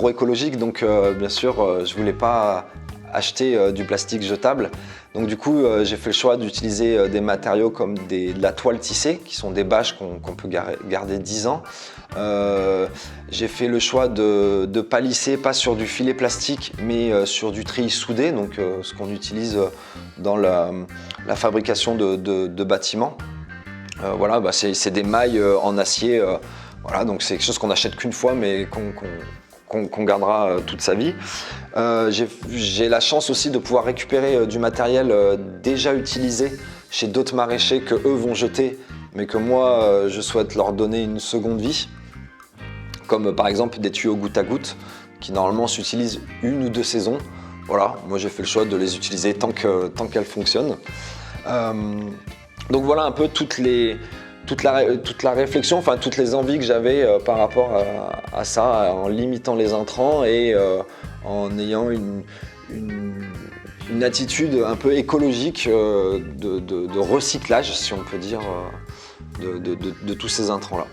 agroécologique, donc bien sûr, je voulais pas acheter du plastique jetable. Donc du coup, j'ai fait le choix d'utiliser des matériaux comme de la toile tissée, qui sont des bâches qu'on peut garder 10 ans. J'ai fait le choix de palisser, pas sur du filet plastique, mais sur du treillis soudé, donc ce qu'on utilise dans la fabrication de bâtiments. Voilà, c'est des mailles en acier, voilà, donc c'est quelque chose qu'on n'achète qu'une fois, mais qu'on gardera toute sa vie. J'ai la chance aussi de pouvoir récupérer du matériel déjà utilisé chez d'autres maraîchers que eux vont jeter, mais que moi je souhaite leur donner une seconde vie, comme par exemple des tuyaux goutte à goutte qui normalement s'utilisent 1 ou 2 saisons. Voilà, moi j'ai fait le choix de les utiliser tant qu'elles fonctionnent. Donc voilà un peu toute la réflexion, enfin toutes les envies que j'avais par rapport à ça, en limitant les intrants et en ayant une attitude un peu écologique de recyclage, si on peut dire, de tous ces intrants-là.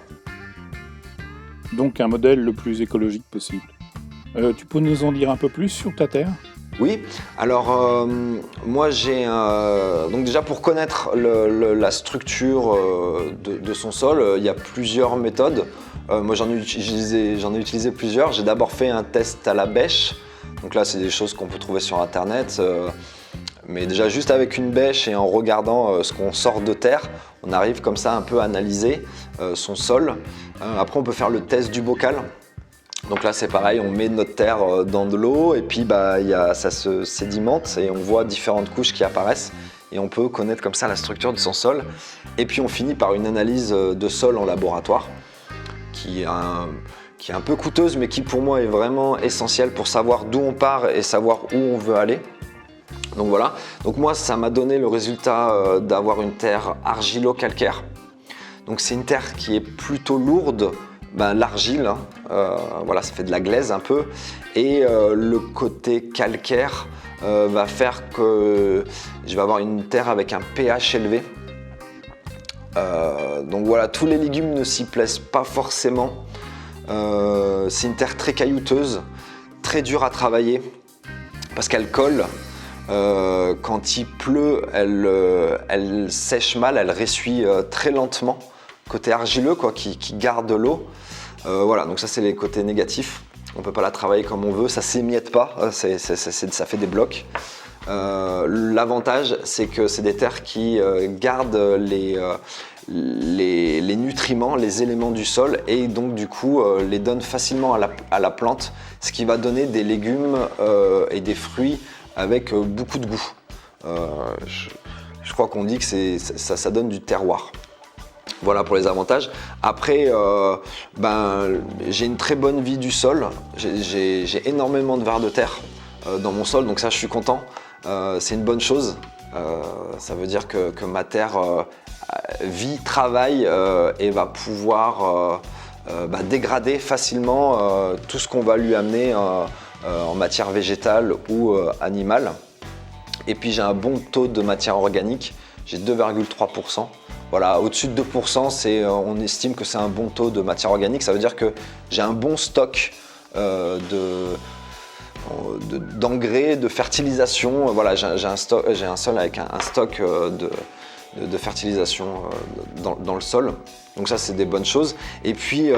Donc un modèle le plus écologique possible. Tu peux nous en dire un peu plus sur ta terre ? Oui, alors moi j'ai donc déjà pour connaître la structure de son sol, il y a plusieurs méthodes. Moi j'en ai utilisé plusieurs. J'ai d'abord fait un test à la bêche. Donc là c'est des choses qu'on peut trouver sur internet. Mais déjà juste avec une bêche et en regardant ce qu'on sort de terre, on arrive comme ça un peu à analyser son sol. Après on peut faire le test du bocal. Donc là c'est pareil, on met notre terre dans de l'eau et puis ça se sédimente et on voit différentes couches qui apparaissent et on peut connaître comme ça la structure de son sol. Et puis on finit par une analyse de sol en laboratoire qui est un peu coûteuse mais qui pour moi est vraiment essentielle pour savoir d'où on part et savoir où on veut aller. Donc voilà, donc moi ça m'a donné le résultat d'avoir une terre argilo-calcaire. Donc c'est une terre qui est plutôt lourde. L'argile, voilà, ça fait de la glaise un peu, et le côté calcaire va faire que je vais avoir une terre avec un pH élevé. Donc voilà, tous les légumes ne s'y plaisent pas forcément. C'est une terre très caillouteuse, très dure à travailler, parce qu'elle colle. Quand il pleut, elle sèche mal, elle ressuie très lentement. Côté argileux qui garde l'eau. Voilà, donc ça c'est les côtés négatifs. On ne peut pas la travailler comme on veut, ça s'émiette pas, ça fait des blocs. L'avantage c'est que c'est des terres qui gardent les nutriments, les éléments du sol et donc du coup les donnent facilement à la plante, ce qui va donner des légumes et des fruits avec beaucoup de goût. Je crois qu'on dit que ça donne du terroir. Voilà pour les avantages. Après, j'ai une très bonne vie du sol. J'ai énormément de vers de terre dans mon sol, donc ça je suis content. C'est une bonne chose. Ça veut dire que ma terre vit, travaille et va pouvoir dégrader facilement tout ce qu'on va lui amener en matière végétale ou animale. Et puis j'ai un bon taux de matière organique, j'ai 2,3%. Voilà, au-dessus de 2%, on estime que c'est un bon taux de matière organique. Ça veut dire que j'ai un bon stock d'engrais, de fertilisation. Voilà, j'ai un sol avec un stock de fertilisation dans le sol. Donc ça, c'est des bonnes choses. Et puis,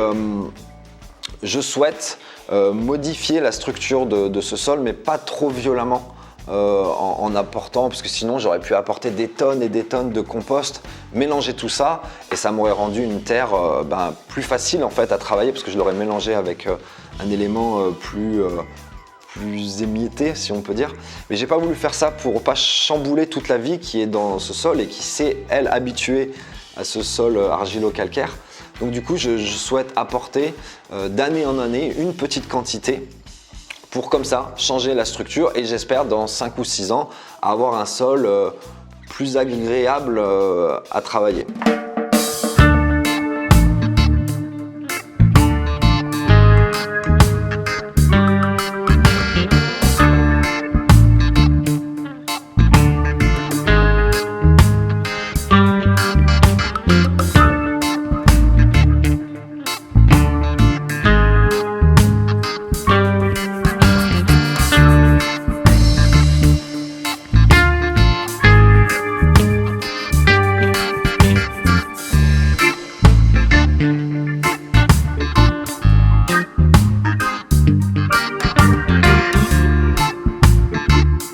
je souhaite modifier la structure de ce sol, mais pas trop violemment. En apportant, parce que sinon j'aurais pu apporter des tonnes et des tonnes de compost, mélanger tout ça et ça m'aurait rendu une terre plus facile en fait à travailler parce que je l'aurais mélangé avec un élément plus émietté si on peut dire. Mais j'ai pas voulu faire ça pour pas chambouler toute la vie qui est dans ce sol et qui s'est elle habituée à ce sol argilo-calcaire. Donc du coup je souhaite apporter d'année en année une petite quantité pour comme ça changer la structure et j'espère dans 5 ou 6 ans avoir un sol plus agréable à travailler.